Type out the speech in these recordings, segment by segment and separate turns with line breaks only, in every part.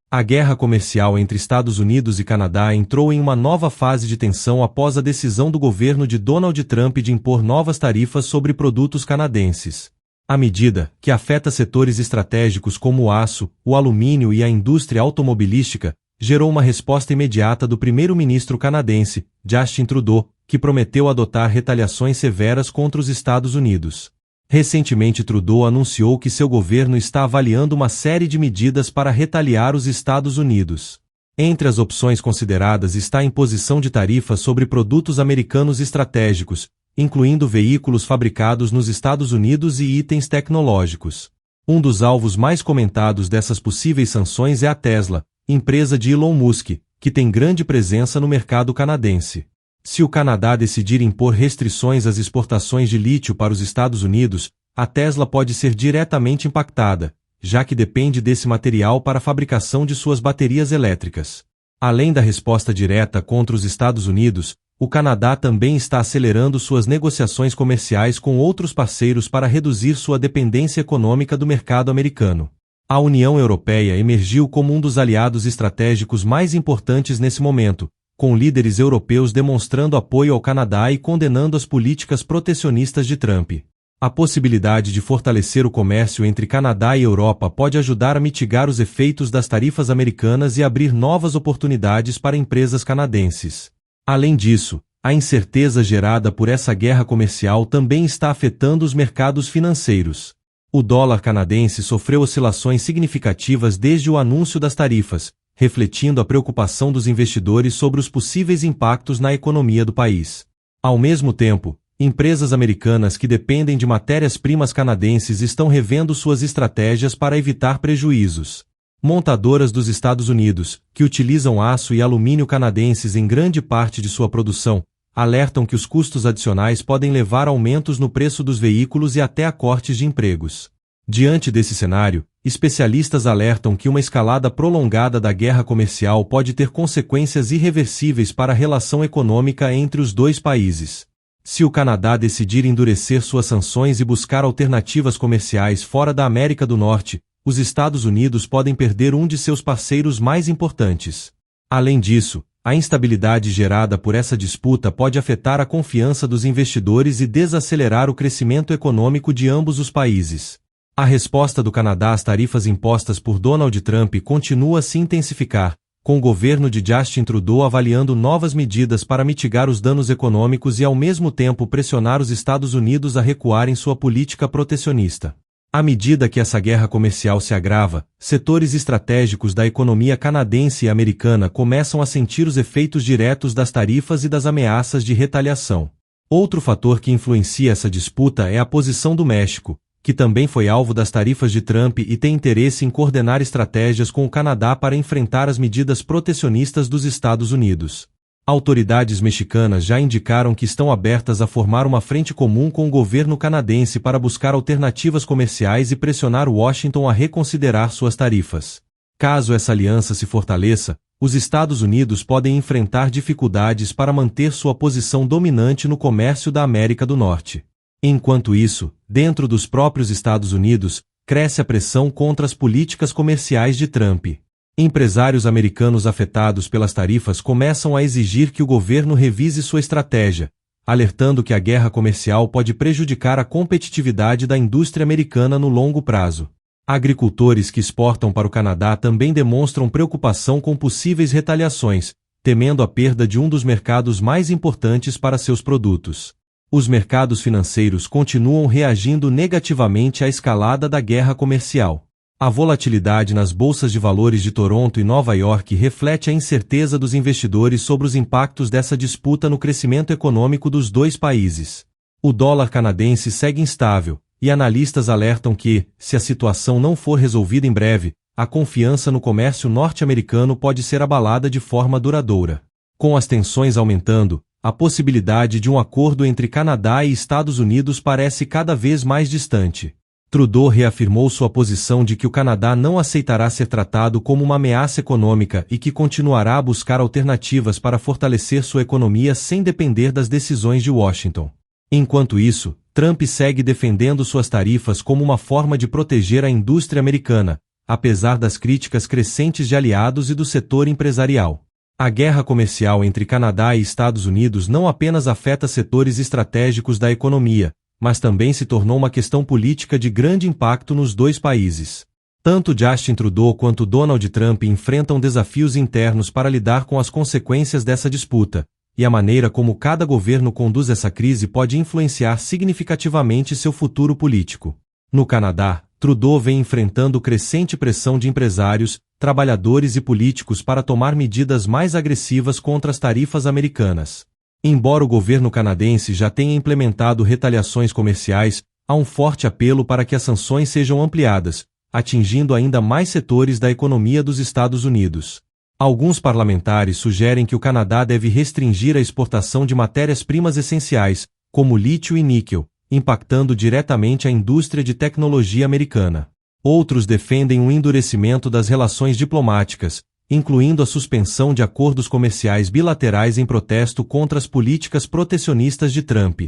A guerra comercial entre Estados Unidos e Canadá entrou em uma nova fase de tensão após a decisão do governo de Donald Trump de impor novas tarifas sobre produtos canadenses. A medida, que afeta setores estratégicos como o aço, o alumínio e a indústria automobilística, gerou uma resposta imediata do primeiro-ministro canadense, Justin Trudeau, que prometeu adotar retaliações severas contra os Estados Unidos. Recentemente Trudeau anunciou que seu governo está avaliando uma série de medidas para retaliar os Estados Unidos. Entre as opções consideradas está a imposição de tarifas sobre produtos americanos estratégicos, incluindo veículos fabricados nos Estados Unidos e itens tecnológicos. Um dos alvos mais comentados dessas possíveis sanções é a Tesla, empresa de Elon Musk, que tem grande presença no mercado canadense. Se o Canadá decidir impor restrições às exportações de lítio para os Estados Unidos, a Tesla pode ser diretamente impactada, já que depende desse material para a fabricação de suas baterias elétricas. Além da resposta direta contra os Estados Unidos, o Canadá também está acelerando suas negociações comerciais com outros parceiros para reduzir sua dependência econômica do mercado americano. A União Europeia emergiu como um dos aliados estratégicos mais importantes nesse momento, com líderes europeus demonstrando apoio ao Canadá e condenando as políticas protecionistas de Trump. A possibilidade de fortalecer o comércio entre Canadá e Europa pode ajudar a mitigar os efeitos das tarifas americanas e abrir novas oportunidades para empresas canadenses. Além disso, a incerteza gerada por essa guerra comercial também está afetando os mercados financeiros. O dólar canadense sofreu oscilações significativas desde o anúncio das tarifas, refletindo a preocupação dos investidores sobre os possíveis impactos na economia do país. Ao mesmo tempo, empresas americanas que dependem de matérias-primas canadenses estão revendo suas estratégias para evitar prejuízos. Montadoras dos Estados Unidos, que utilizam aço e alumínio canadenses em grande parte de sua produção, alertam que os custos adicionais podem levar a aumentos no preço dos veículos e até a cortes de empregos. Diante desse cenário, especialistas alertam que uma escalada prolongada da guerra comercial pode ter consequências irreversíveis para a relação econômica entre os dois países. Se o Canadá decidir endurecer suas sanções e buscar alternativas comerciais fora da América do Norte, os Estados Unidos podem perder um de seus parceiros mais importantes. Além disso, a instabilidade gerada por essa disputa pode afetar a confiança dos investidores e desacelerar o crescimento econômico de ambos os países. A resposta do Canadá às tarifas impostas por Donald Trump continua a se intensificar, com o governo de Justin Trudeau avaliando novas medidas para mitigar os danos econômicos e ao mesmo tempo pressionar os Estados Unidos a recuar em sua política protecionista. À medida que essa guerra comercial se agrava, setores estratégicos da economia canadense e americana começam a sentir os efeitos diretos das tarifas e das ameaças de retaliação. Outro fator que influencia essa disputa é a posição do México, que também foi alvo das tarifas de Trump e tem interesse em coordenar estratégias com o Canadá para enfrentar as medidas protecionistas dos Estados Unidos. Autoridades mexicanas já indicaram que estão abertas a formar uma frente comum com o governo canadense para buscar alternativas comerciais e pressionar Washington a reconsiderar suas tarifas. Caso essa aliança se fortaleça, os Estados Unidos podem enfrentar dificuldades para manter sua posição dominante no comércio da América do Norte. Enquanto isso, dentro dos próprios Estados Unidos, cresce a pressão contra as políticas comerciais de Trump. Empresários americanos afetados pelas tarifas começam a exigir que o governo revise sua estratégia, alertando que a guerra comercial pode prejudicar a competitividade da indústria americana no longo prazo. Agricultores que exportam para o Canadá também demonstram preocupação com possíveis retaliações, temendo a perda de um dos mercados mais importantes para seus produtos. Os mercados financeiros continuam reagindo negativamente à escalada da guerra comercial. A volatilidade nas bolsas de valores de Toronto e Nova York reflete a incerteza dos investidores sobre os impactos dessa disputa no crescimento econômico dos dois países. O dólar canadense segue instável, e analistas alertam que, se a situação não for resolvida em breve, a confiança no comércio norte-americano pode ser abalada de forma duradoura. Com as tensões aumentando, a possibilidade de um acordo entre Canadá e Estados Unidos parece cada vez mais distante. Trudeau reafirmou sua posição de que o Canadá não aceitará ser tratado como uma ameaça econômica e que continuará a buscar alternativas para fortalecer sua economia sem depender das decisões de Washington. Enquanto isso, Trump segue defendendo suas tarifas como uma forma de proteger a indústria americana, apesar das críticas crescentes de aliados e do setor empresarial. A guerra comercial entre Canadá e Estados Unidos não apenas afeta setores estratégicos da economia, mas também se tornou uma questão política de grande impacto nos dois países. Tanto Justin Trudeau quanto Donald Trump enfrentam desafios internos para lidar com as consequências dessa disputa, e a maneira como cada governo conduz essa crise pode influenciar significativamente seu futuro político. No Canadá, Trudeau vem enfrentando crescente pressão de empresários, trabalhadores e políticos para tomar medidas mais agressivas contra as tarifas americanas. Embora o governo canadense já tenha implementado retaliações comerciais, há um forte apelo para que as sanções sejam ampliadas, atingindo ainda mais setores da economia dos Estados Unidos. Alguns parlamentares sugerem que o Canadá deve restringir a exportação de matérias-primas essenciais, como lítio e níquel, impactando diretamente a indústria de tecnologia americana. Outros defendem um endurecimento das relações diplomáticas, incluindo a suspensão de acordos comerciais bilaterais em protesto contra as políticas protecionistas de Trump.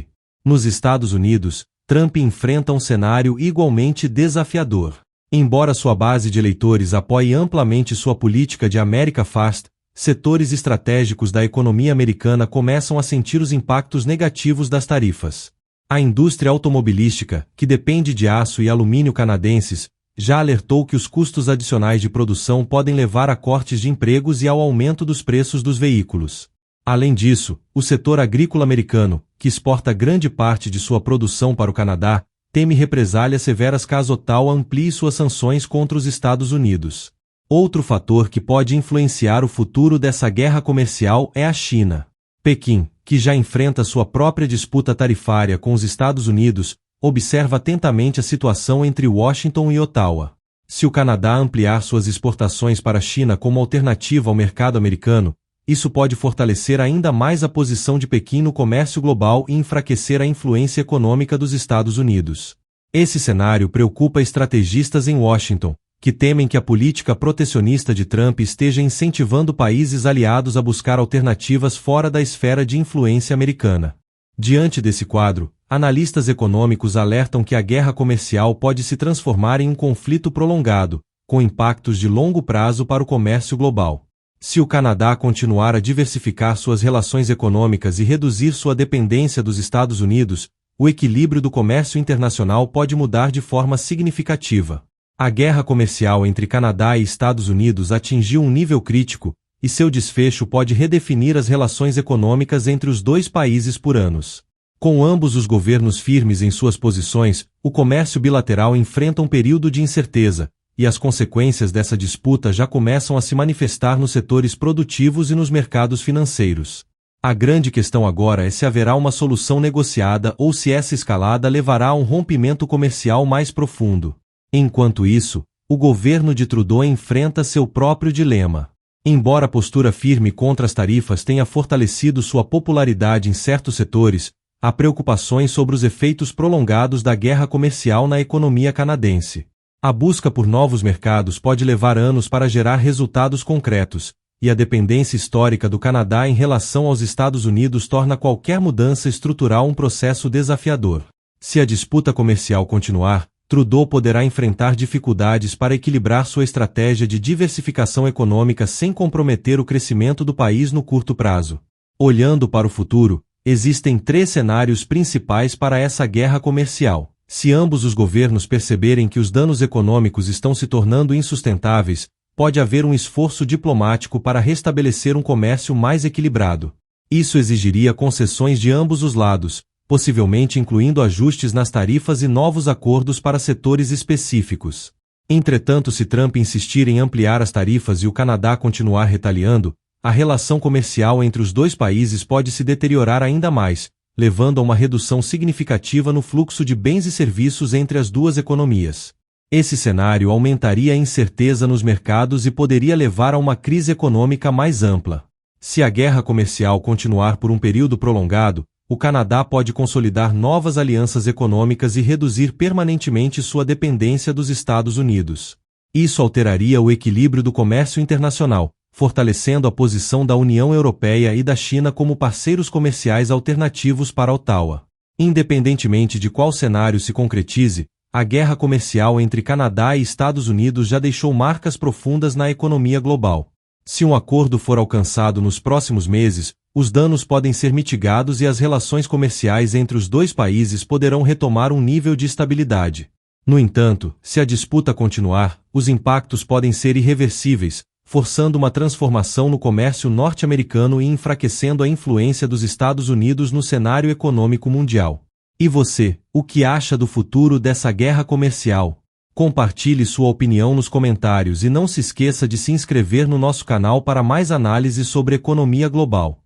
Nos Estados Unidos, Trump enfrenta um cenário igualmente desafiador. Embora sua base de eleitores apoie amplamente sua política de America First, setores estratégicos da economia americana começam a sentir os impactos negativos das tarifas. A indústria automobilística, que depende de aço e alumínio canadenses, já alertou que os custos adicionais de produção podem levar a cortes de empregos e ao aumento dos preços dos veículos. Além disso, o setor agrícola americano, que exporta grande parte de sua produção para o Canadá, teme represálias severas caso Ottawa amplie suas sanções contra os Estados Unidos. Outro fator que pode influenciar o futuro dessa guerra comercial é a China. Pequim, que já enfrenta sua própria disputa tarifária com os Estados Unidos, observa atentamente a situação entre Washington e Ottawa. Se o Canadá ampliar suas exportações para a China como alternativa ao mercado americano, isso pode fortalecer ainda mais a posição de Pequim no comércio global e enfraquecer a influência econômica dos Estados Unidos. Esse cenário preocupa estrategistas em Washington, que temem que a política protecionista de Trump esteja incentivando países aliados a buscar alternativas fora da esfera de influência americana. Diante desse quadro, analistas econômicos alertam que a guerra comercial pode se transformar em um conflito prolongado, com impactos de longo prazo para o comércio global. Se o Canadá continuar a diversificar suas relações econômicas e reduzir sua dependência dos Estados Unidos, o equilíbrio do comércio internacional pode mudar de forma significativa. A guerra comercial entre Canadá e Estados Unidos atingiu um nível crítico, e seu desfecho pode redefinir as relações econômicas entre os dois países por anos. Com ambos os governos firmes em suas posições, o comércio bilateral enfrenta um período de incerteza, e as consequências dessa disputa já começam a se manifestar nos setores produtivos e nos mercados financeiros. A grande questão agora é se haverá uma solução negociada ou se essa escalada levará a um rompimento comercial mais profundo. Enquanto isso, o governo de Trudeau enfrenta seu próprio dilema. Embora a postura firme contra as tarifas tenha fortalecido sua popularidade em certos setores, há preocupações sobre os efeitos prolongados da guerra comercial na economia canadense. A busca por novos mercados pode levar anos para gerar resultados concretos, e a dependência histórica do Canadá em relação aos Estados Unidos torna qualquer mudança estrutural um processo desafiador. Se a disputa comercial continuar, Trudeau poderá enfrentar dificuldades para equilibrar sua estratégia de diversificação econômica sem comprometer o crescimento do país no curto prazo. Olhando para o futuro, existem 3 cenários principais para essa guerra comercial. Se ambos os governos perceberem que os danos econômicos estão se tornando insustentáveis, pode haver um esforço diplomático para restabelecer um comércio mais equilibrado. Isso exigiria concessões de ambos os lados, possivelmente incluindo ajustes nas tarifas e novos acordos para setores específicos. Entretanto, se Trump insistir em ampliar as tarifas e o Canadá continuar retaliando, a relação comercial entre os dois países pode se deteriorar ainda mais, levando a uma redução significativa no fluxo de bens e serviços entre as duas economias. Esse cenário aumentaria a incerteza nos mercados e poderia levar a uma crise econômica mais ampla. Se a guerra comercial continuar por um período prolongado, o Canadá pode consolidar novas alianças econômicas e reduzir permanentemente sua dependência dos Estados Unidos. Isso alteraria o equilíbrio do comércio internacional, fortalecendo a posição da União Europeia e da China como parceiros comerciais alternativos para Ottawa. Independentemente de qual cenário se concretize, A guerra comercial entre Canadá e Estados Unidos já deixou marcas profundas na economia global. Se um acordo for alcançado nos próximos meses, os danos podem ser mitigados e as relações comerciais entre os dois países poderão retomar um nível de estabilidade. No entanto, se a disputa continuar, os impactos podem ser irreversíveis, forçando uma transformação no comércio norte-americano e enfraquecendo a influência dos Estados Unidos no cenário econômico mundial. E você, o que acha do futuro dessa guerra comercial? Compartilhe sua opinião nos comentários e não se esqueça de se inscrever no nosso canal para mais análises sobre economia global.